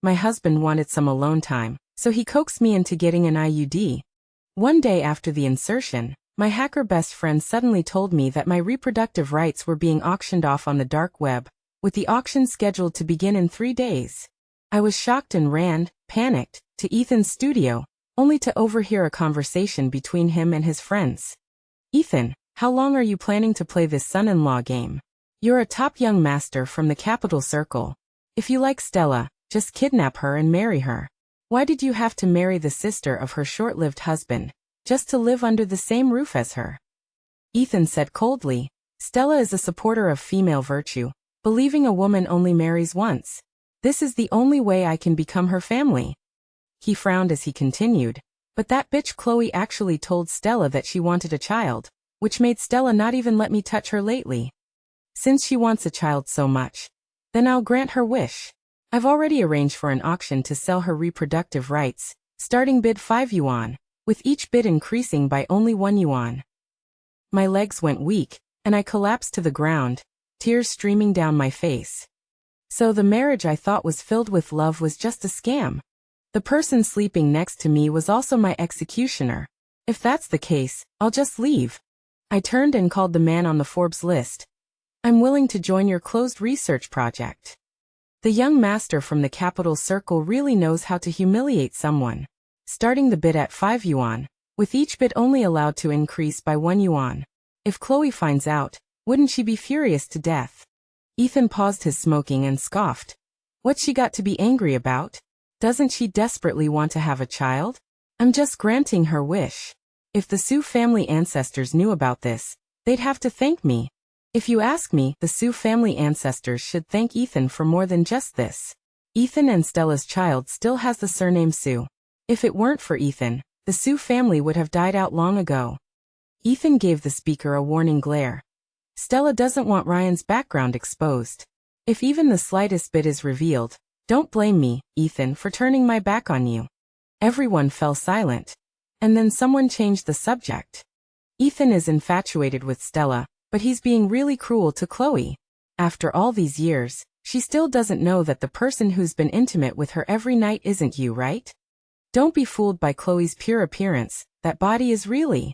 My husband wanted some alone time, so he coaxed me into getting an IUD. One day after the insertion, my hacker best friend suddenly told me that my reproductive rights were being auctioned off on the dark web, with the auction scheduled to begin in 3 days. I was shocked and ran, panicked, to Ethan's studio, only to overhear a conversation between him and his friends. "Ethan, how long are you planning to play this son-in-law game? You're a top young master from the capital circle. If you like Stella, just kidnap her and marry her. Why did you have to marry the sister of her short-lived husband, just to live under the same roof as her?" Ethan said coldly, "Stella is a supporter of female virtue, believing a woman only marries once. This is the only way I can become her family." He frowned as he continued, "But that bitch Chloe actually told Stella that she wanted a child, which made Stella not even let me touch her lately. Since she wants a child so much, then I'll grant her wish. I've already arranged for an auction to sell her reproductive rights, starting bid 5 yuan, with each bid increasing by only 1 yuan. My legs went weak, and I collapsed to the ground, tears streaming down my face. So the marriage I thought was filled with love was just a scam. The person sleeping next to me was also my executioner. If that's the case, I'll just leave. I turned and called the man on the Forbes list. "I'm willing to join your closed research project." The young master from the capital circle really knows how to humiliate someone. Starting the bid at 5 yuan, with each bid only allowed to increase by 1 yuan. If Chloe finds out, wouldn't she be furious to death? Ethan paused his smoking and scoffed. "What's she got to be angry about? Doesn't she desperately want to have a child? I'm just granting her wish. If the Su family ancestors knew about this, they'd have to thank me. If you ask me, the Su family ancestors should thank Ethan for more than just this. Ethan and Stella's child still has the surname Su. If it weren't for Ethan, the Su family would have died out long ago." Ethan gave the speaker a warning glare. "Stella doesn't want Ryan's background exposed. If even the slightest bit is revealed, don't blame me, Ethan, for turning my back on you." Everyone fell silent. And then someone changed the subject. "Ethan is infatuated with Stella, but he's being really cruel to Chloe. After all these years, she still doesn't know that the person who's been intimate with her every night isn't you, right? Don't be fooled by Chloe's pure appearance, that body is really..."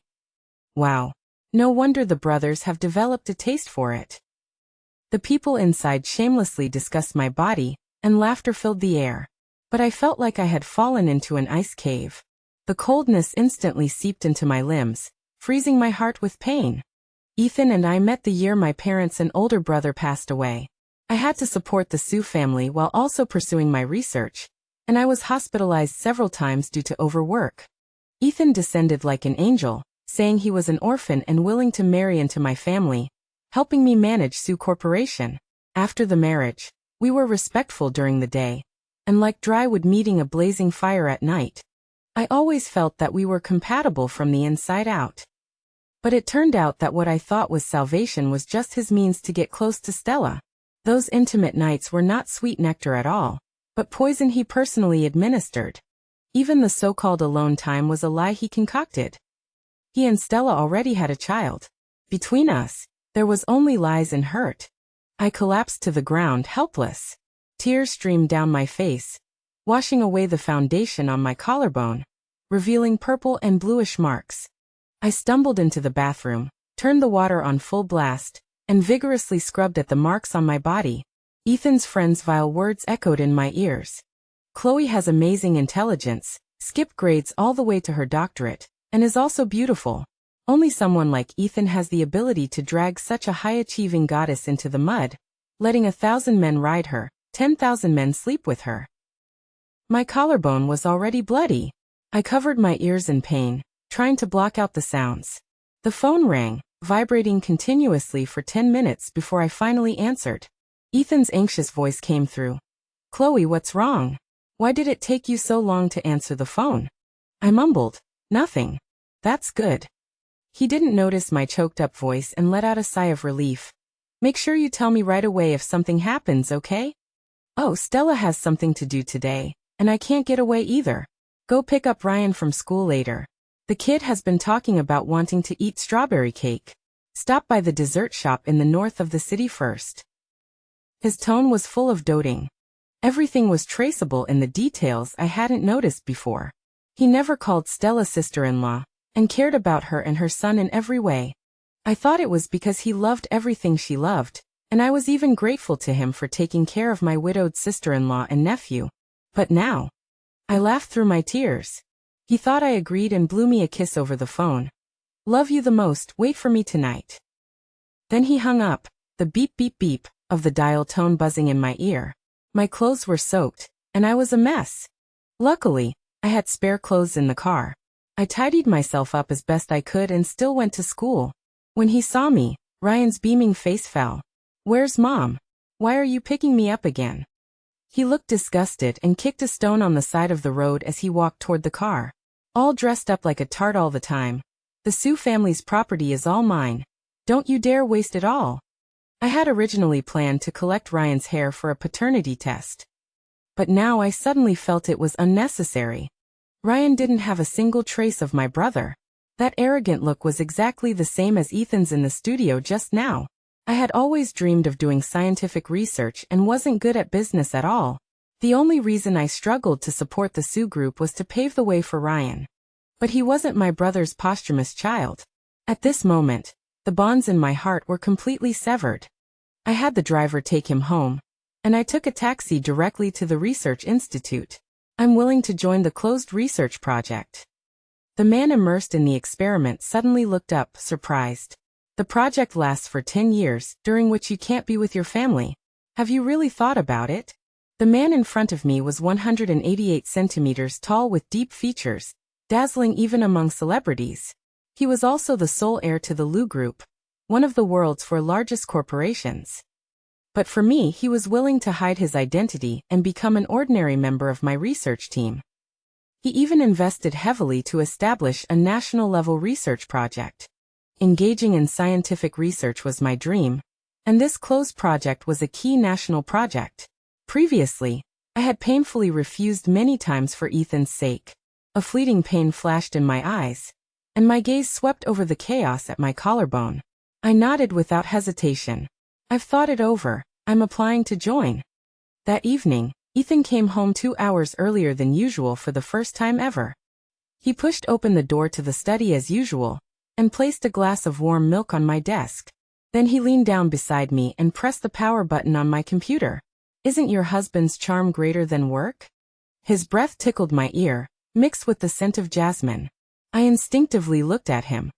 Wow. No wonder the brothers have developed a taste for it. The people inside shamelessly discussed my body, and laughter filled the air. But I felt like I had fallen into an ice cave. The coldness instantly seeped into my limbs, freezing my heart with pain. Ethan and I met the year my parents and older brother passed away. I had to support the Su family while also pursuing my research, and I was hospitalized several times due to overwork. Ethan descended like an angel, saying he was an orphan and willing to marry into my family, helping me manage Su Corporation. After the marriage, we were respectful during the day, and like dry wood meeting a blazing fire at night. I always felt that we were compatible from the inside out. But it turned out that what I thought was salvation was just his means to get close to Stella. Those intimate nights were not sweet nectar at all, but poison he personally administered. Even the so-called alone time was a lie he concocted. He and Stella already had a child. Between us, there was only lies and hurt. I collapsed to the ground helpless. Tears streamed down my face, washing away the foundation on my collarbone, revealing purple and bluish marks. I stumbled into the bathroom, turned the water on full blast, and vigorously scrubbed at the marks on my body. Ethan's friend's vile words echoed in my ears. "Chloe has amazing intelligence, skipped grades all the way to her doctorate, and is also beautiful. Only someone like Ethan has the ability to drag such a high-achieving goddess into the mud, letting 1,000 men ride her, 10,000 men sleep with her." My collarbone was already bloody. I covered my ears in pain, trying to block out the sounds. The phone rang, vibrating continuously for 10 minutes before I finally answered. Ethan's anxious voice came through. "Chloe, what's wrong? Why did it take you so long to answer the phone?" I mumbled, "Nothing." "That's good." He didn't notice my choked-up voice and let out a sigh of relief. "Make sure you tell me right away if something happens, okay? Oh, Stella has something to do today, and I can't get away either. Go pick up Ryan from school later. The kid has been talking about wanting to eat strawberry cake. Stop by the dessert shop in the north of the city first." His tone was full of doting. Everything was traceable in the details I hadn't noticed before. He never called Stella sister-in-law, and cared about her and her son in every way. I thought it was because he loved everything she loved, and I was even grateful to him for taking care of my widowed sister-in-law and nephew. But now, I laughed through my tears. He thought I agreed and blew me a kiss over the phone. Love you the most, wait for me tonight. Then he hung up, the beep beep beep of the dial tone buzzing in my ear. My clothes were soaked, and I was a mess. Luckily, I had spare clothes in the car. I tidied myself up as best I could and still went to school. When he saw me, Ryan's beaming face fell. "Where's Mom? Why are you picking me up again?" He looked disgusted and kicked a stone on the side of the road as he walked toward the car. "All dressed up like a tart all the time. The Sue family's property is all mine. Don't you dare waste it all." I had originally planned to collect Ryan's hair for a paternity test. But now I suddenly felt it was unnecessary. Ryan didn't have a single trace of my brother. That arrogant look was exactly the same as Ethan's in the studio just now. I had always dreamed of doing scientific research and wasn't good at business at all. The only reason I struggled to support the Sue group was to pave the way for Ryan. But he wasn't my brother's posthumous child. At this moment, the bonds in my heart were completely severed. I had the driver take him home, and I took a taxi directly to the research institute. "I'm willing to join the closed research project." The man immersed in the experiment suddenly looked up, surprised. "The project lasts for 10 years, during which you can't be with your family. Have you really thought about it?" The man in front of me was 188 centimeters tall with deep features, dazzling even among celebrities. He was also the sole heir to the Lu Group, one of the world's 4 largest corporations. But for me, he was willing to hide his identity and become an ordinary member of my research team. He even invested heavily to establish a national-level research project. Engaging in scientific research was my dream, and this closed project was a key national project. Previously, I had painfully refused many times for Ethan's sake. A fleeting pain flashed in my eyes, and my gaze swept over the chaos at my collarbone. I nodded without hesitation. "I've thought it over. I'm applying to join." That evening, Ethan came home 2 hours earlier than usual for the first time ever. He pushed open the door to the study as usual, and placed a glass of warm milk on my desk. Then he leaned down beside me and pressed the power button on my computer. "Isn't your husband's charm greater than work?" His breath tickled my ear, mixed with the scent of jasmine. I instinctively looked at him.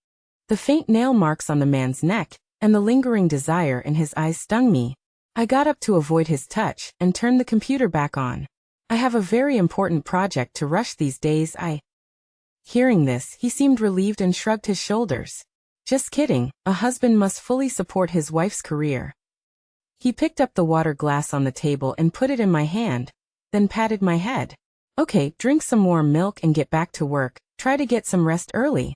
The faint nail marks on the man's neck, and the lingering desire in his eyes stung me. I got up to avoid his touch, and turned the computer back on. "I have a very important project to rush these days, Hearing this, he seemed relieved and shrugged his shoulders. "Just kidding, a husband must fully support his wife's career." He picked up the water glass on the table and put it in my hand, then patted my head. "Okay, drink some warm milk and get back to work, try to get some rest early."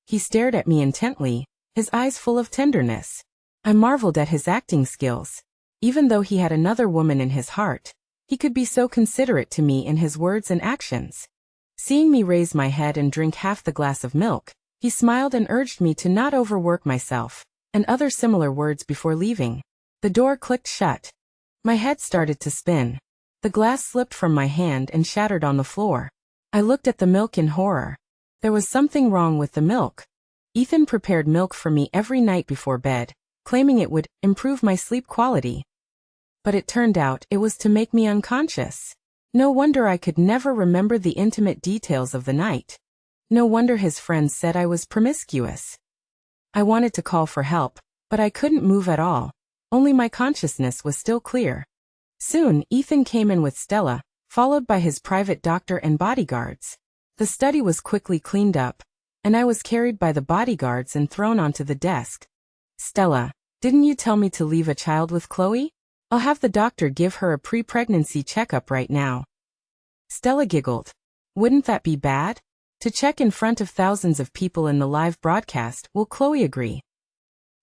He stared at me intently, his eyes full of tenderness. I marveled at his acting skills. Even though he had another woman in his heart, he could be so considerate to me in his words and actions. Seeing me raise my head and drink half the glass of milk, he smiled and urged me to not overwork myself, and other similar words before leaving. The door clicked shut. My head started to spin. The glass slipped from my hand and shattered on the floor. I looked at the milk in horror. There was something wrong with the milk. Ethan prepared milk for me every night before bed, claiming it would improve my sleep quality. But it turned out it was to make me unconscious. No wonder I could never remember the intimate details of the night. No wonder his friends said I was promiscuous. I wanted to call for help, but I couldn't move at all. Only my consciousness was still clear. Soon, Ethan came in with Stella, followed by his private doctor and bodyguards. The study was quickly cleaned up, and I was carried by the bodyguards and thrown onto the desk. "Stella, didn't you tell me to leave a child with Chloe? I'll have the doctor give her a pre-pregnancy checkup right now." Stella giggled. "Wouldn't that be bad? To check in front of thousands of people in the live broadcast, will Chloe agree?"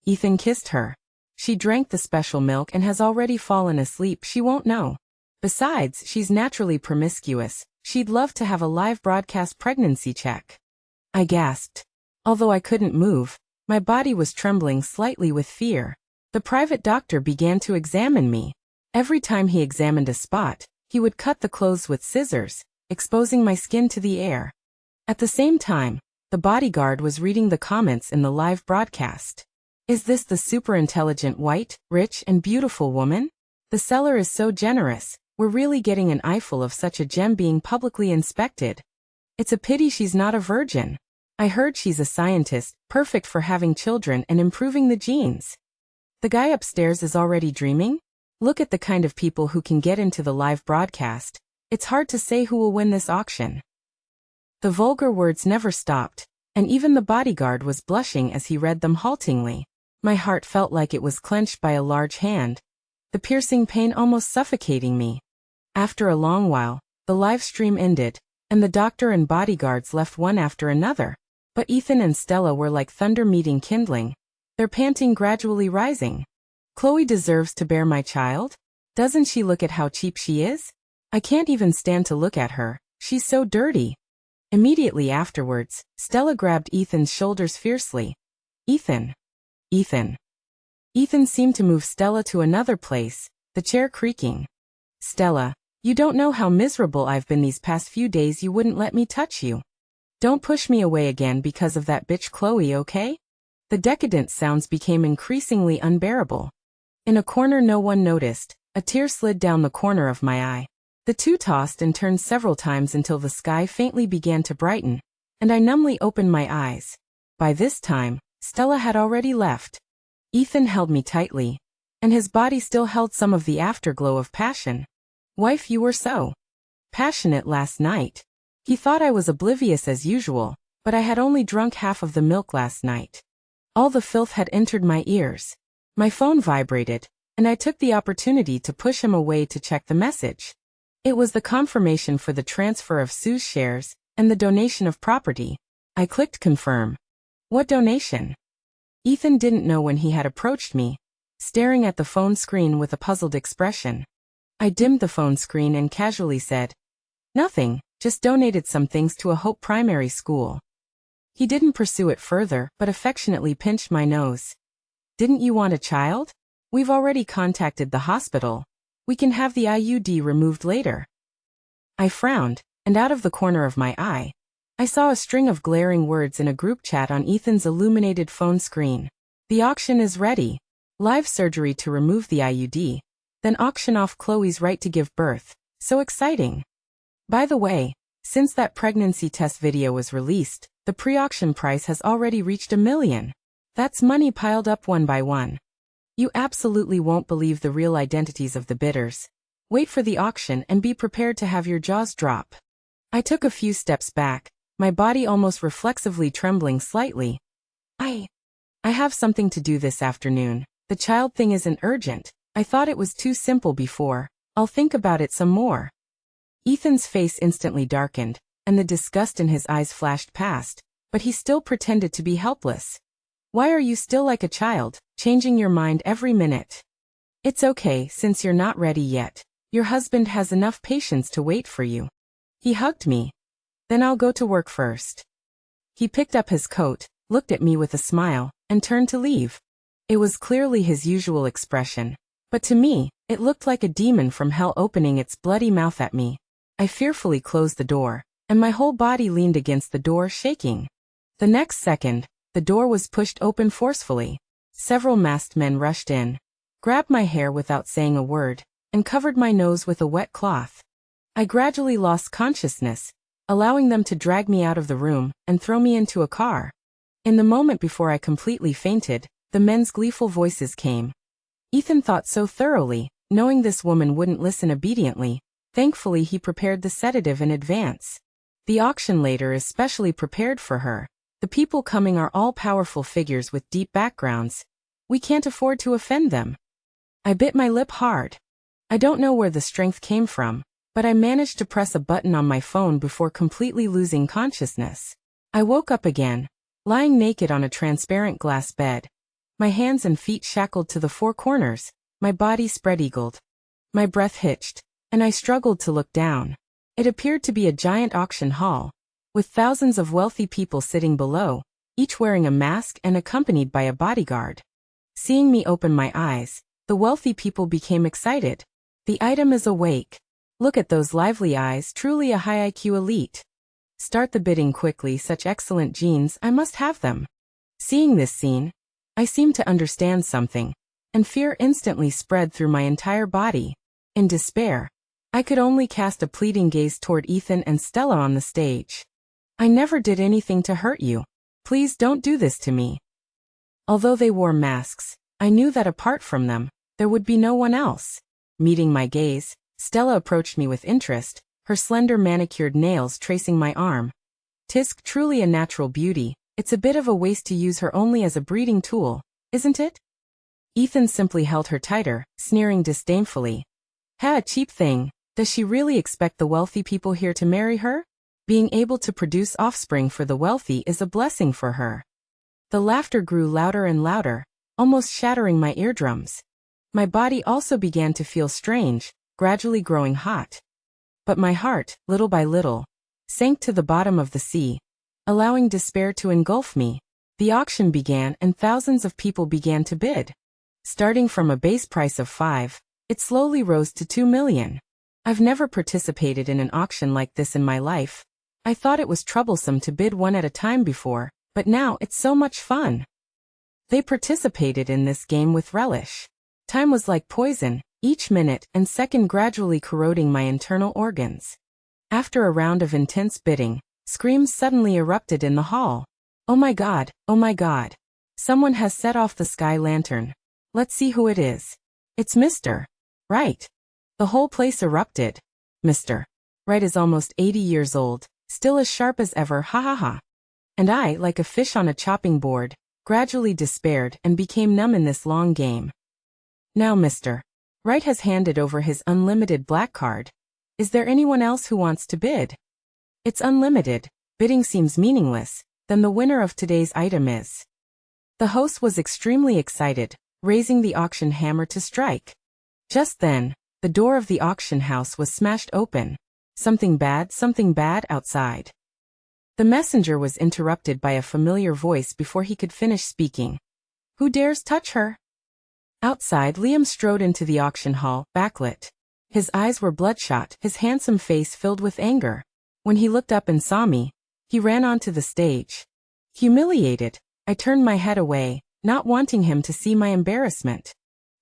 Ethan kissed her. "She drank the special milk and has already fallen asleep, she won't know. Besides, she's naturally promiscuous, she'd love to have a live broadcast pregnancy check." I gasped. Although I couldn't move, my body was trembling slightly with fear. The private doctor began to examine me. Every time he examined a spot, he would cut the clothes with scissors, exposing my skin to the air. At the same time, the bodyguard was reading the comments in the live broadcast. Is this the super intelligent white, rich and beautiful woman? The seller is so generous, we're really getting an eyeful of such a gem being publicly inspected. It's a pity she's not a virgin. I heard she's a scientist, perfect for having children and improving the genes. The guy upstairs is already dreaming? Look at the kind of people who can get into the live broadcast. It's hard to say who will win this auction. The vulgar words never stopped, and even the bodyguard was blushing as he read them haltingly. My heart felt like it was clenched by a large hand, the piercing pain almost suffocating me. After a long while, the live stream ended, and the doctor and bodyguards left one after another. But Ethan and Stella were like thunder meeting kindling, their panting gradually rising. Chloe deserves to bear my child? Doesn't she look at how cheap she is? I can't even stand to look at her, she's so dirty. Immediately afterwards, Stella grabbed Ethan's shoulders fiercely. Ethan. Ethan. Ethan seemed to move Stella to another place, the chair creaking. Stella, you don't know how miserable I've been these past few days. You wouldn't let me touch you. Don't push me away again because of that bitch Chloe, okay? The decadent sounds became increasingly unbearable. In a corner no one noticed, a tear slid down the corner of my eye. The two tossed and turned several times until the sky faintly began to brighten, and I numbly opened my eyes. By this time, Stella had already left. Ethan held me tightly, and his body still held some of the afterglow of passion. Wife, you were so passionate last night. He thought I was oblivious as usual, but I had only drunk half of the milk last night. All the filth had entered my ears. My phone vibrated, and I took the opportunity to push him away to check the message. It was the confirmation for the transfer of Sue's shares and the donation of property. I clicked confirm. What donation? Ethan didn't know when he had approached me, staring at the phone screen with a puzzled expression. I dimmed the phone screen and casually said, nothing, just donated some things to a Hope Primary School. He didn't pursue it further, but affectionately pinched my nose. Didn't you want a child? We've already contacted the hospital. We can have the IUD removed later. I frowned, and out of the corner of my eye, I saw a string of glaring words in a group chat on Ethan's illuminated phone screen. The auction is ready. Live surgery to remove the IUD, then auction off Chloe's right to give birth. So exciting. By the way, since that pregnancy test video was released, the pre-auction price has already reached $1 million. That's money piled up one by one. You absolutely won't believe the real identities of the bidders. Wait for the auction and be prepared to have your jaws drop. I took a few steps back, my body almost reflexively trembling slightly. I have something to do this afternoon. The child thing isn't urgent. I thought it was too simple before. I'll think about it some more. Ethan's face instantly darkened, and the disgust in his eyes flashed past, but he still pretended to be helpless. Why are you still like a child, changing your mind every minute? It's okay since you're not ready yet. Your husband has enough patience to wait for you. He hugged me. Then I'll go to work first. He picked up his coat, looked at me with a smile, and turned to leave. It was clearly his usual expression, but to me, it looked like a demon from hell opening its bloody mouth at me. I fearfully closed the door, and my whole body leaned against the door, shaking. The next second, the door was pushed open forcefully. Several masked men rushed in, grabbed my hair without saying a word, and covered my nose with a wet cloth. I gradually lost consciousness, allowing them to drag me out of the room and throw me into a car. In the moment before I completely fainted, the men's gleeful voices came. Ethan thought so thoroughly, knowing this woman wouldn't listen obediently. Thankfully he prepared the sedative in advance. The auction later is specially prepared for her. The people coming are all powerful figures with deep backgrounds. We can't afford to offend them. I bit my lip hard. I don't know where the strength came from, but I managed to press a button on my phone before completely losing consciousness. I woke up again, lying naked on a transparent glass bed. My hands and feet shackled to the four corners, my body spread-eagled. My breath hitched, and I struggled to look down. It appeared to be a giant auction hall, with thousands of wealthy people sitting below, each wearing a mask and accompanied by a bodyguard. Seeing me open my eyes, the wealthy people became excited. The item is awake. Look at those lively eyes, truly a high IQ elite. Start the bidding quickly, such excellent genes, I must have them. Seeing this scene, I seemed to understand something, and fear instantly spread through my entire body. In despair, I could only cast a pleading gaze toward Ethan and Stella on the stage. I never did anything to hurt you. Please don't do this to me. Although they wore masks, I knew that apart from them, there would be no one else. Meeting my gaze, Stella approached me with interest, her slender manicured nails tracing my arm. Tisk, truly a natural beauty. It's a bit of a waste to use her only as a breeding tool, isn't it? Ethan simply held her tighter, sneering disdainfully. Ha, a cheap thing. Does she really expect the wealthy people here to marry her? Being able to produce offspring for the wealthy is a blessing for her. The laughter grew louder and louder, almost shattering my eardrums. My body also began to feel strange, gradually growing hot. But my heart, little by little, sank to the bottom of the sea, allowing despair to engulf me. The auction began and thousands of people began to bid. Starting from a base price of 5, it slowly rose to 2 million. I've never participated in an auction like this in my life. I thought it was troublesome to bid one at a time before, but now it's so much fun. They participated in this game with relish. Time was like poison, each minute and second gradually corroding my internal organs. After a round of intense bidding, screams suddenly erupted in the hall. Oh my God, oh my God. Someone has set off the sky lantern. Let's see who it is. It's Mr. Right. The whole place erupted. Mr. Right is almost 80 years old, still as sharp as ever, ha ha ha. And I, like a fish on a chopping board, gradually despaired and became numb in this long game. Now Mr. Right has handed over his unlimited black card. Is there anyone else who wants to bid? It's unlimited, bidding seems meaningless, then the winner of today's item is. The host was extremely excited, raising the auction hammer to strike. Just then, the door of the auction house was smashed open. Something bad outside. The messenger was interrupted by a familiar voice before he could finish speaking. Who dares touch her? Outside, Liam strode into the auction hall, backlit. His eyes were bloodshot, his handsome face filled with anger. When he looked up and saw me, he ran onto the stage. Humiliated, I turned my head away, not wanting him to see my embarrassment.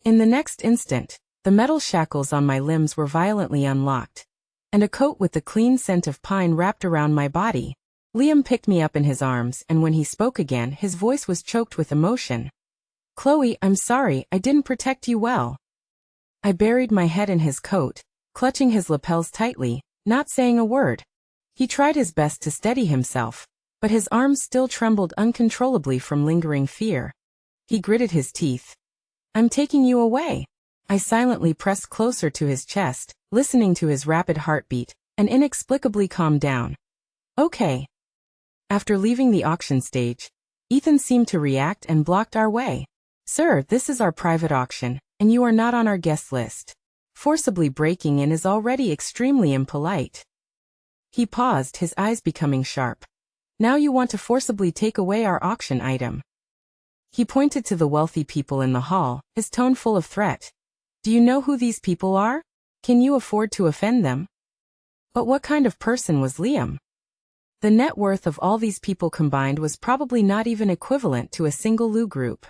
In the next instant, the metal shackles on my limbs were violently unlocked, and a coat with the clean scent of pine wrapped around my body. Liam picked me up in his arms, and when he spoke again, his voice was choked with emotion. Chloe, I'm sorry, I didn't protect you well. I buried my head in his coat, clutching his lapels tightly, not saying a word. He tried his best to steady himself, but his arms still trembled uncontrollably from lingering fear. He gritted his teeth. I'm taking you away. I silently pressed closer to his chest, listening to his rapid heartbeat, and inexplicably calmed down. Okay. After leaving the auction stage, Ethan seemed to react and blocked our way. Sir, this is our private auction, and you are not on our guest list. Forcibly breaking in is already extremely impolite. He paused, his eyes becoming sharp. Now you want to forcibly take away our auction item. He pointed to the wealthy people in the hall, his tone full of threat. Do you know who these people are? Can you afford to offend them? But what kind of person was Liam? The net worth of all these people combined was probably not even equivalent to a single Lu group.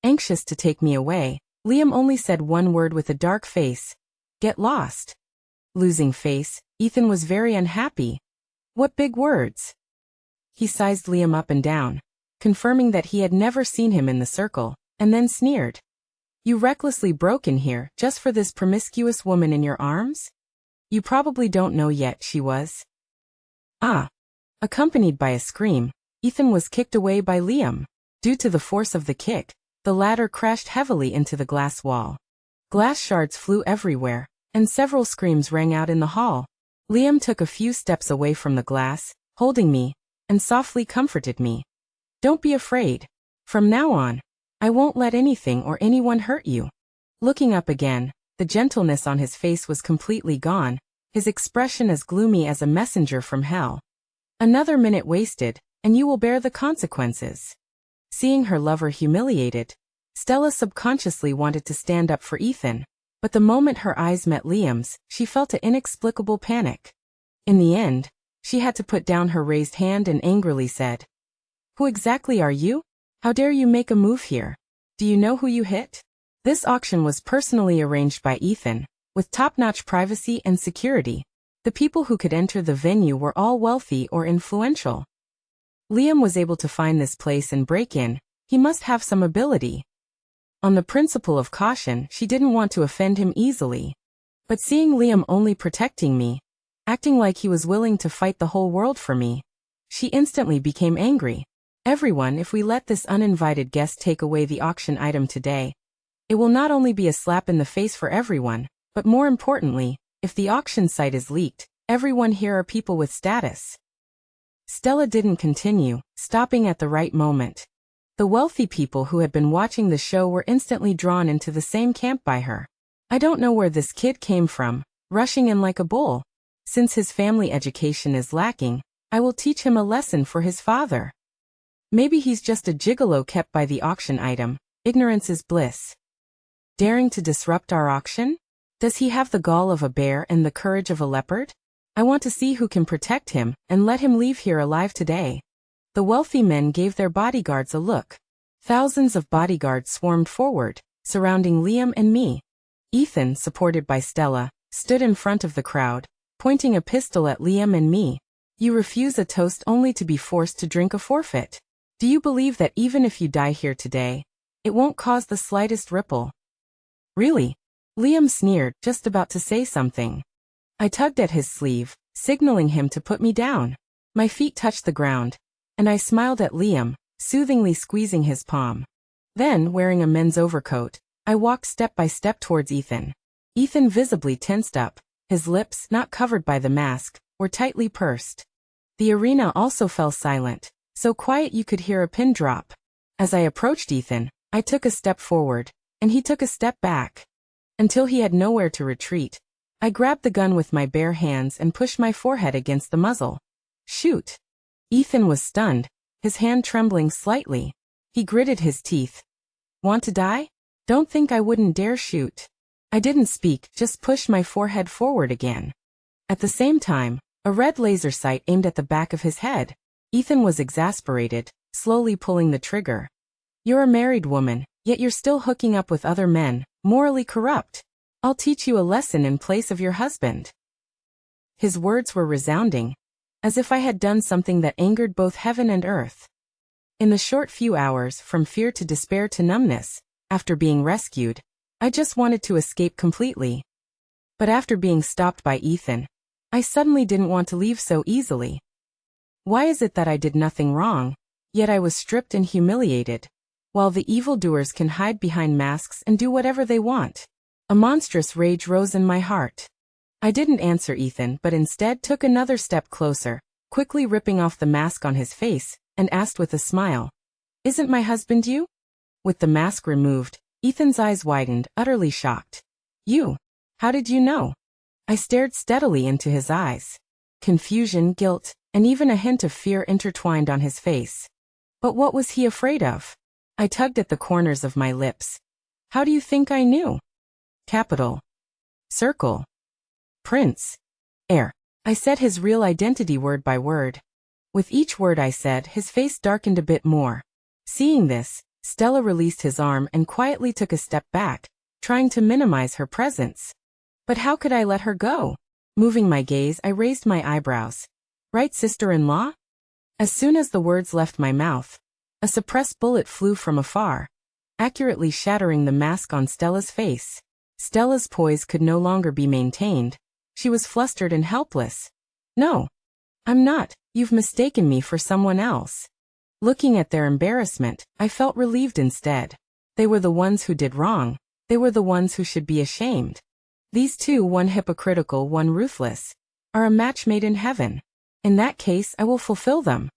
Anxious to take me away, Liam only said one word with a dark face. Get lost. Losing face, Ethan was very unhappy. What big words. He sized Liam up and down, confirming that he had never seen him in the circle, and then sneered. You recklessly broke in here just for this promiscuous woman in your arms? You probably don't know yet she was. Ah. Accompanied by a scream, Ethan was kicked away by Liam. Due to the force of the kick, the latter crashed heavily into the glass wall. Glass shards flew everywhere, and several screams rang out in the hall. Liam took a few steps away from the glass, holding me, and softly comforted me. Don't be afraid. From now on, I won't let anything or anyone hurt you. Looking up again, the gentleness on his face was completely gone, his expression as gloomy as a messenger from hell. Another minute wasted, and you will bear the consequences. Seeing her lover humiliated, Stella subconsciously wanted to stand up for Ethan, But the moment her eyes met Liam's, she felt an inexplicable panic. In the end, she had to put down her raised hand and angrily said, "Who exactly are you? How dare you make a move here? Do you know who you hit?" This auction was personally arranged by Ethan, with top-notch privacy and security. The people who could enter the venue were all wealthy or influential. Liam was able to find this place and break in. He must have some ability. On the principle of caution, she didn't want to offend him easily. But seeing Liam only protecting me, acting like he was willing to fight the whole world for me, she instantly became angry. "Everyone, if we let this uninvited guest take away the auction item today, it will not only be a slap in the face for everyone, but more importantly, if the auction site is leaked, everyone here are people with status." Stella didn't continue, stopping at the right moment. The wealthy people who had been watching the show were instantly drawn into the same camp by her. "I don't know where this kid came from, rushing in like a bull. Since his family education is lacking, I will teach him a lesson for his father. Maybe he's just a gigolo kept by the auction item. Ignorance is bliss. Daring to disrupt our auction? Does he have the gall of a bear and the courage of a leopard? I want to see who can protect him and let him leave here alive today." The wealthy men gave their bodyguards a look. Thousands of bodyguards swarmed forward, surrounding Liam and me. Ethan, supported by Stella, stood in front of the crowd, pointing a pistol at Liam and me. "You refuse a toast only to be forced to drink a forfeit. Do you believe that even if you die here today, it won't cause the slightest ripple?" "Really?" Liam sneered, just about to say something. I tugged at his sleeve, signaling him to put me down. My feet touched the ground, and I smiled at Liam, soothingly squeezing his palm. Then, wearing a men's overcoat, I walked step by step towards Ethan. Ethan visibly tensed up, his lips, not covered by the mask, were tightly pursed. The arena also fell silent, so quiet you could hear a pin drop. As I approached Ethan, I took a step forward, and he took a step back. Until he had nowhere to retreat, I grabbed the gun with my bare hands and pushed my forehead against the muzzle. "Shoot!" Ethan was stunned, his hand trembling slightly. He gritted his teeth. "Want to die? Don't think I wouldn't dare shoot." I didn't speak, just pushed my forehead forward again. At the same time, a red laser sight aimed at the back of his head. Ethan was exasperated, slowly pulling the trigger. "You're a married woman, yet you're still hooking up with other men, morally corrupt. I'll teach you a lesson in place of your husband." His words were resounding, as if I had done something that angered both heaven and earth. In the short few hours, from fear to despair to numbness, after being rescued, I just wanted to escape completely. But after being stopped by Ethan, I suddenly didn't want to leave so easily. Why is it that I did nothing wrong, yet I was stripped and humiliated, while the evildoers can hide behind masks and do whatever they want? A monstrous rage rose in my heart. I didn't answer Ethan, but instead took another step closer, quickly ripping off the mask on his face, and asked with a smile, "Isn't my husband you?" With the mask removed, Ethan's eyes widened, utterly shocked. "You? How did you know?" I stared steadily into his eyes. Confusion, guilt, and even a hint of fear intertwined on his face. But what was he afraid of? I tugged at the corners of my lips. "How do you think I knew?" "Capital. Circle. Prince. Heir." I said his real identity word by word. With each word I said, his face darkened a bit more. Seeing this, Stella released his arm and quietly took a step back, trying to minimize her presence. But how could I let her go? Moving my gaze, I raised my eyebrows. "Right, sister-in-law?" As soon as the words left my mouth, a suppressed bullet flew from afar, accurately shattering the mask on Stella's face. Stella's poise could no longer be maintained. She was flustered and helpless. "No, I'm not. You've mistaken me for someone else." Looking at their embarrassment, I felt relieved instead. They were the ones who did wrong. They were the ones who should be ashamed. These two, one hypocritical, one ruthless, are a match made in heaven. In that case, I will fulfill them.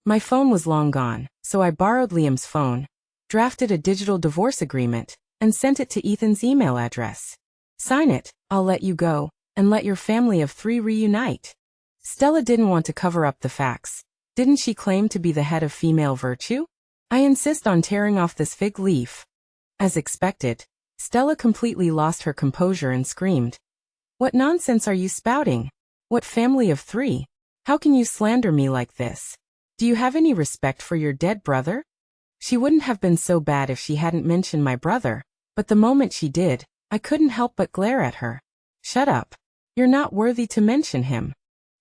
My phone was long gone, so I borrowed Liam's phone, drafted a digital divorce agreement, and sent it to Ethan's email address. "Sign it, I'll let you go, and let your family of 3 reunite." Stella didn't want to cover up the facts. Didn't she claim to be the head of female virtue? "I insist on tearing off this fig leaf." As expected, Stella completely lost her composure and screamed. What nonsense are you spouting? What family of three? How can you slander me like this? Do you have any respect for your dead brother? She wouldn't have been so bad if she hadn't mentioned my brother, but the moment she did, I couldn't help but glare at her. Shut up. You're not worthy to mention him.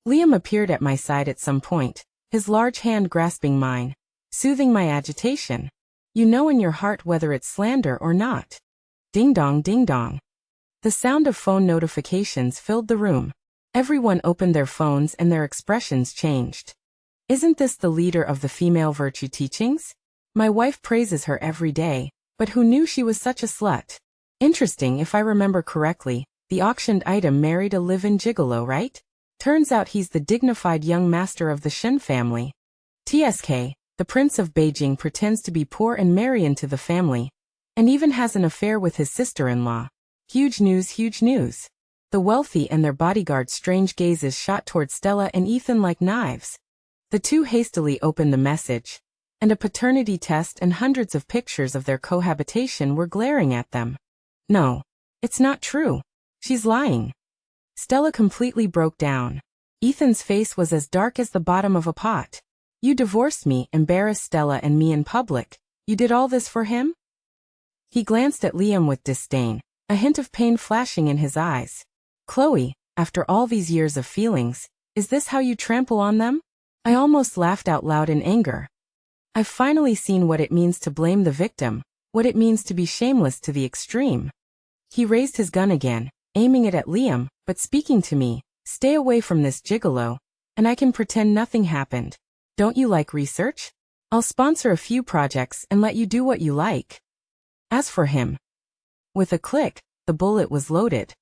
Liam appeared at my side at some point, his large hand grasping mine, soothing my agitation. You know in your heart whether it's slander or not. Ding dong, ding dong. The sound of phone notifications filled the room. Everyone opened their phones and their expressions changed. Isn't this the leader of the female virtue teachings? My wife praises her every day, but who knew she was such a slut? Interesting, if I remember correctly, the auctioned item married a live-in gigolo, right? Turns out he's the dignified young master of the Shen family. TSK, the Prince of Beijing pretends to be poor and marry into the family, and even has an affair with his sister-in-law. Huge news, huge news. The wealthy and their bodyguard's strange gazes shot toward Stella and Ethan like knives. The two hastily opened the message, and a paternity test and hundreds of pictures of their cohabitation were glaring at them. No, it's not true. She's lying. Stella completely broke down. Ethan's face was as dark as the bottom of a pot. You divorced me, embarrassed Stella and me in public. You did all this for him? He glanced at Liam with disdain, a hint of pain flashing in his eyes. Chloe, after all these years of feelings, is this how you trample on them? I almost laughed out loud in anger. I've finally seen what it means to blame the victim, what it means to be shameless to the extreme. He raised his gun again, aiming it at Liam, but speaking to me. Stay away from this gigolo, and I can pretend nothing happened. Don't you like research? I'll sponsor a few projects and let you do what you like. As for him. With a click, the bullet was loaded.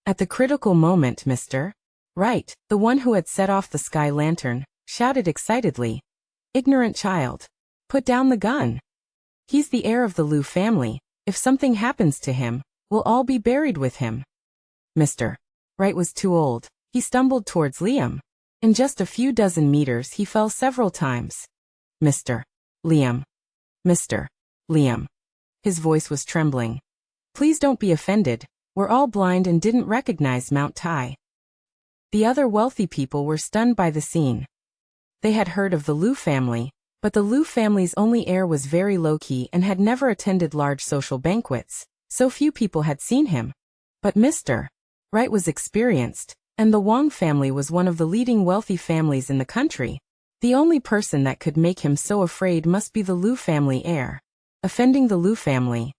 At the critical moment, Mr. Right, the one who had set off the sky lantern, shouted excitedly. Ignorant child. Put down the gun. He's the heir of the Liu family. If something happens to him, we'll all be buried with him. Mr. Wright was too old. He stumbled towards Liam. In just a few dozen meters he fell several times. Mr. Liam. Mr. Liam. His voice was trembling. Please don't be offended. We're all blind and didn't recognize Mount Tai. The other wealthy people were stunned by the scene. They had heard of the Liu family, but the Liu family's only heir was very low-key and had never attended large social banquets, so few people had seen him. But Mr. Wright was experienced, and the Wang family was one of the leading wealthy families in the country. The only person that could make him so afraid must be the Liu family heir. Offending the Liu family.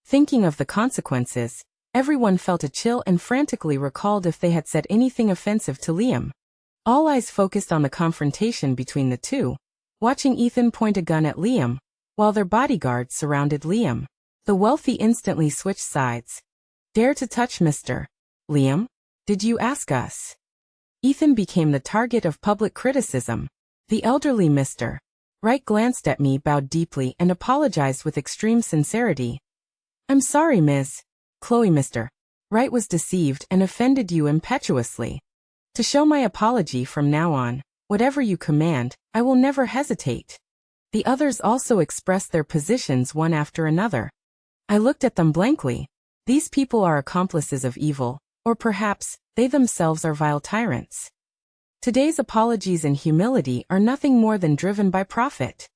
Thinking of the consequences, everyone felt a chill and frantically recalled if they had said anything offensive to Liam. All eyes focused on the confrontation between the two, watching Ethan point a gun at Liam, while their bodyguards surrounded Liam. The wealthy instantly switched sides. Dare to touch Mr. Liam? Did you ask us? Ethan became the target of public criticism. The elderly Mr. Wright glanced at me, bowed deeply, and apologized with extreme sincerity. I'm sorry, Ms. Chloe. Mr. Wright was deceived and offended you impetuously. To show my apology from now on, whatever you command, I will never hesitate. The others also expressed their positions one after another. I looked at them blankly. These people are accomplices of evil, or perhaps, they themselves are vile tyrants. Today's apologies and humility are nothing more than driven by profit.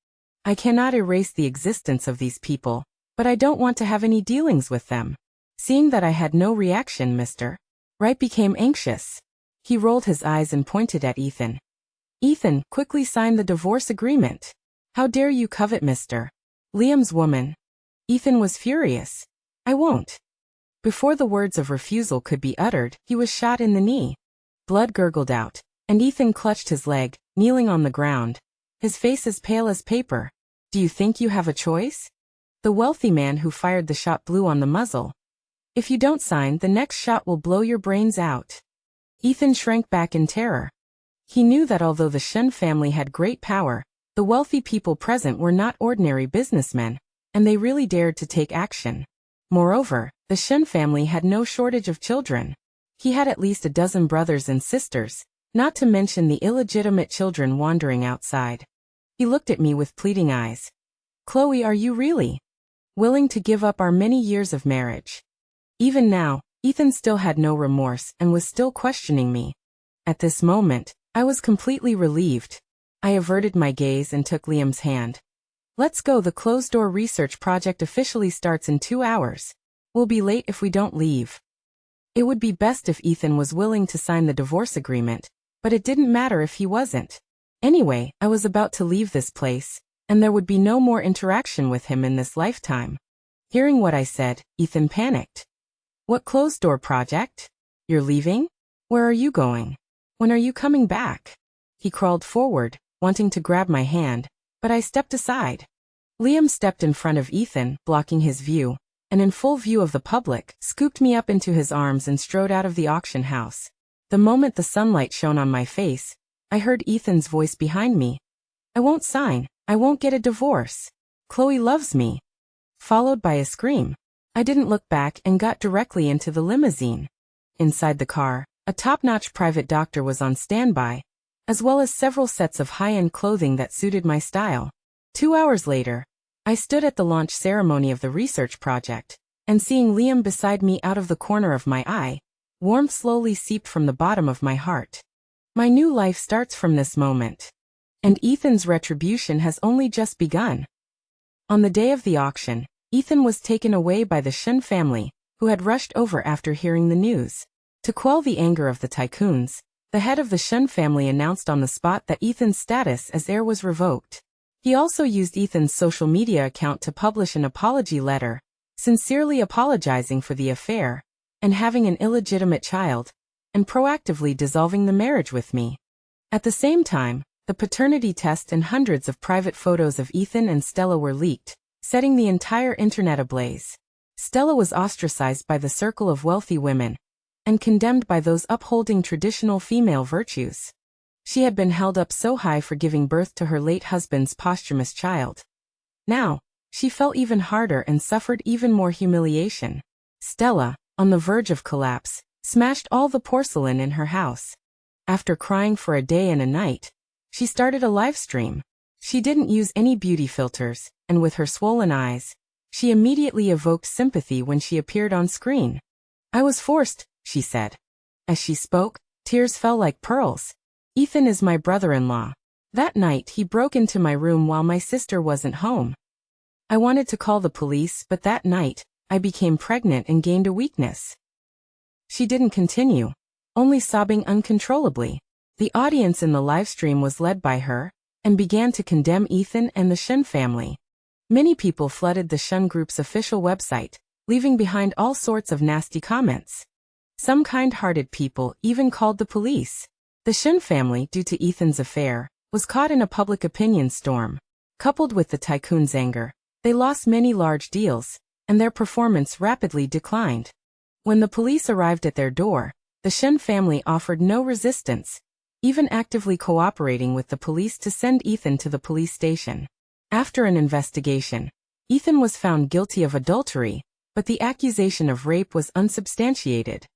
I cannot erase the existence of these people, but I don't want to have any dealings with them. Seeing that I had no reaction, Mr. Wright became anxious. He rolled his eyes and pointed at Ethan. Ethan, quickly sign the divorce agreement. How dare you covet Mr. Liam's woman? Ethan was furious. I won't. Before the words of refusal could be uttered, he was shot in the knee. Blood gurgled out, and Ethan clutched his leg, kneeling on the ground, his face as pale as paper. Do you think you have a choice? The wealthy man who fired the shot blew on the muzzle. If you don't sign, the next shot will blow your brains out. Ethan shrank back in terror. He knew that although the Shen family had great power, the wealthy people present were not ordinary businessmen, and they really dared to take action. Moreover, the Shen family had no shortage of children. He had at least a dozen brothers and sisters, not to mention the illegitimate children wandering outside. He looked at me with pleading eyes. Chloe, are you really? willing to give up our many years of marriage. Even now, Ethan still had no remorse and was still questioning me. At this moment, I was completely relieved. I averted my gaze and took Liam's hand. Let's go, the closed-door research project officially starts in 2 hours. We'll be late if we don't leave. It would be best if Ethan was willing to sign the divorce agreement, but it didn't matter if he wasn't. Anyway, I was about to leave this place, and there would be no more interaction with him in this lifetime. Hearing what I said, Ethan panicked. What closed-door project? You're leaving? Where are you going? When are you coming back? He crawled forward, wanting to grab my hand, but I stepped aside. Liam stepped in front of Ethan, blocking his view, and in full view of the public, scooped me up into his arms and strode out of the auction house. The moment the sunlight shone on my face, I heard Ethan's voice behind me. I won't sign. I won't get a divorce. Chloe loves me. Followed by a scream. I didn't look back and got directly into the limousine. Inside the car, a top-notch private doctor was on standby, as well as several sets of high-end clothing that suited my style. 2 hours later, I stood at the launch ceremony of the research project, and seeing Liam beside me out of the corner of my eye, warmth slowly seeped from the bottom of my heart. My new life starts from this moment. And Ethan's retribution has only just begun. On the day of the auction, Ethan was taken away by the Shun family, who had rushed over after hearing the news. To quell the anger of the tycoons, the head of the Shun family announced on the spot that Ethan's status as heir was revoked. He also used Ethan's social media account to publish an apology letter, sincerely apologizing for the affair, and having an illegitimate child, and proactively dissolving the marriage with me. At the same time, the paternity test and hundreds of private photos of Ethan and Stella were leaked, setting the entire internet ablaze. Stella was ostracized by the circle of wealthy women, and condemned by those upholding traditional female virtues. She had been held up so high for giving birth to her late husband's posthumous child. Now, she fell even harder and suffered even more humiliation. Stella, on the verge of collapse, smashed all the porcelain in her house. After crying for a day and a night, she started a live stream. She didn't use any beauty filters, and with her swollen eyes, she immediately evoked sympathy when she appeared on screen. I was forced, she said. As she spoke, tears fell like pearls. Ethan is my brother-in-law. That night he broke into my room while my sister wasn't home. I wanted to call the police, but that night, I became pregnant and gained a weakness. She didn't continue, only sobbing uncontrollably. The audience in the livestream was led by her, and began to condemn Ethan and the Shun family. Many people flooded the Shun group's official website, leaving behind all sorts of nasty comments. Some kind-hearted people even called the police. The Shun family, due to Ethan's affair, was caught in a public opinion storm. Coupled with the tycoon's anger, they lost many large deals, and their performance rapidly declined. When the police arrived at their door, the Shun family offered no resistance, even actively cooperating with the police to send Ethan to the police station. After an investigation, Ethan was found guilty of adultery, but the accusation of rape was unsubstantiated.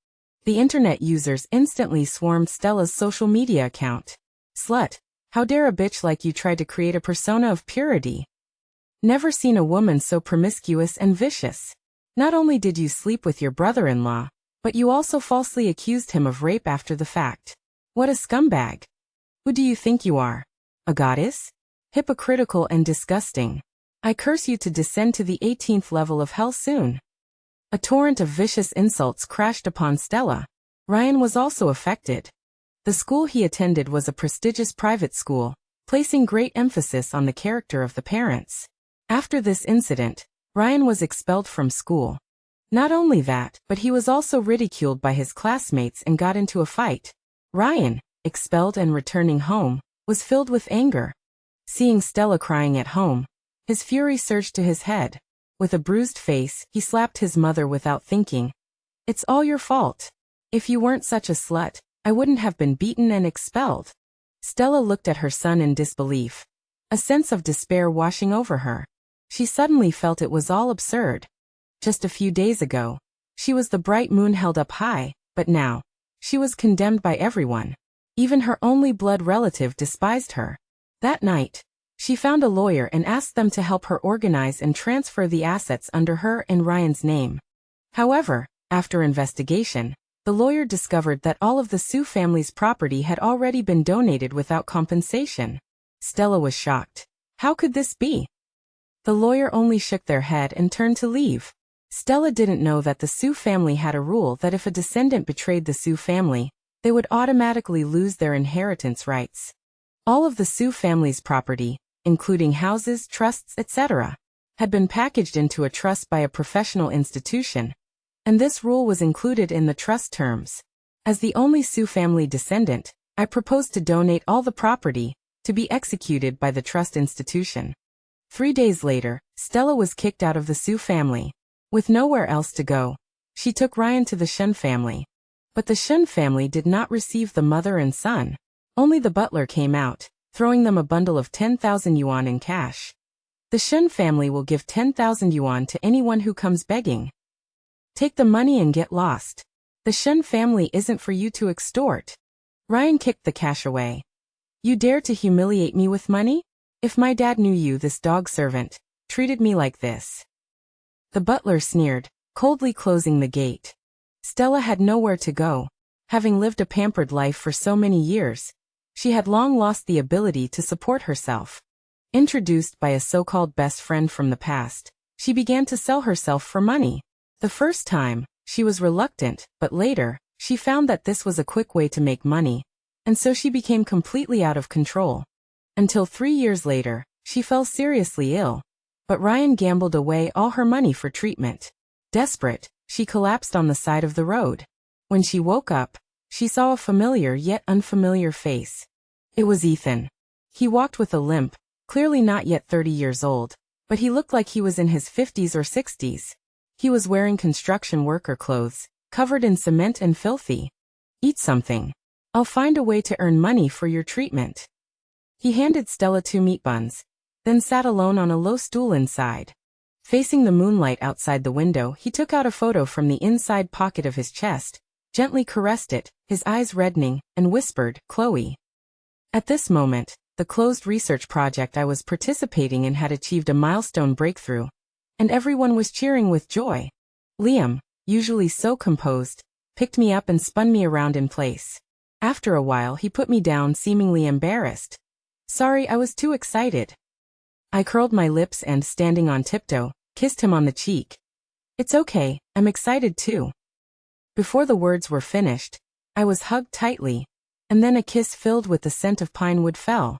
The internet users instantly swarmed Stella's social media account. Slut, how dare a bitch like you try to create a persona of purity? Never seen a woman so promiscuous and vicious. Not only did you sleep with your brother-in-law, but you also falsely accused him of rape after the fact. What a scumbag. Who do you think you are? A goddess? Hypocritical and disgusting. I curse you to descend to the 18th level of hell soon. A torrent of vicious insults crashed upon Stella. Ryan was also affected. The school he attended was a prestigious private school, placing great emphasis on the character of the parents. After this incident, Ryan was expelled from school. Not only that, but he was also ridiculed by his classmates and got into a fight. Ryan, expelled and returning home, was filled with anger. Seeing Stella crying at home, his fury surged to his head. With a bruised face, he slapped his mother without thinking. It's all your fault. If you weren't such a slut, I wouldn't have been beaten and expelled. Stella looked at her son in disbelief, a sense of despair washing over her. She suddenly felt it was all absurd. Just a few days ago, she was the bright moon held up high, but now, she was condemned by everyone. Even her only blood relative despised her. That night, She found a lawyer and asked them to help her organize and transfer the assets under her and Ryan's name. However, after investigation, the lawyer discovered that all of the Sue family's property had already been donated without compensation. Stella was shocked. How could this be? The lawyer only shook their head and turned to leave. Stella didn't know that the Sue family had a rule that if a descendant betrayed the Sue family, they would automatically lose their inheritance rights. All of the Sue family's property, including houses, trusts, etc., had been packaged into a trust by a professional institution, and this rule was included in the trust terms. As the only Sue family descendant, I proposed to donate all the property, to be executed by the trust institution. 3 days later, Stella was kicked out of the Sue family. With nowhere else to go, she took Ryan to the Shun family. But the Shun family did not receive the mother and son. Only the butler came out, throwing them a bundle of 10,000 yuan in cash. The Shun family will give 10,000 yuan to anyone who comes begging. Take the money and get lost. The Shun family isn't for you to extort. Ryan kicked the cash away. You dare to humiliate me with money? If my dad knew you, this dog servant, treated me like this. The butler sneered, coldly closing the gate. Stella had nowhere to go. Having lived a pampered life for so many years, she had long lost the ability to support herself. Introduced by a so-called best friend from the past, she began to sell herself for money. The first time, she was reluctant, but later, she found that this was a quick way to make money, and so she became completely out of control. Until 3 years later, she fell seriously ill. But Ryan gambled away all her money for treatment. Desperate, she collapsed on the side of the road. When she woke up, she saw a familiar yet unfamiliar face. It was Ethan. He walked with a limp, clearly not yet 30 years old, but he looked like he was in his 50s or 60s. He was wearing construction worker clothes, covered in cement and filthy. Eat something. I'll find a way to earn money for your treatment. He handed Stella 2 meat buns, then sat alone on a low stool inside. Facing the moonlight outside the window, he took out a photo from the inside pocket of his chest, gently caressed it, his eyes reddening, and whispered, "Chloe." At this moment, the closed research project I was participating in had achieved a milestone breakthrough, and everyone was cheering with joy. Liam, usually so composed, picked me up and spun me around in place. After a while, he put me down, seemingly embarrassed. Sorry, I was too excited. I curled my lips and, standing on tiptoe, kissed him on the cheek. It's okay, I'm excited too. Before the words were finished, I was hugged tightly, and then a kiss filled with the scent of pine wood fell.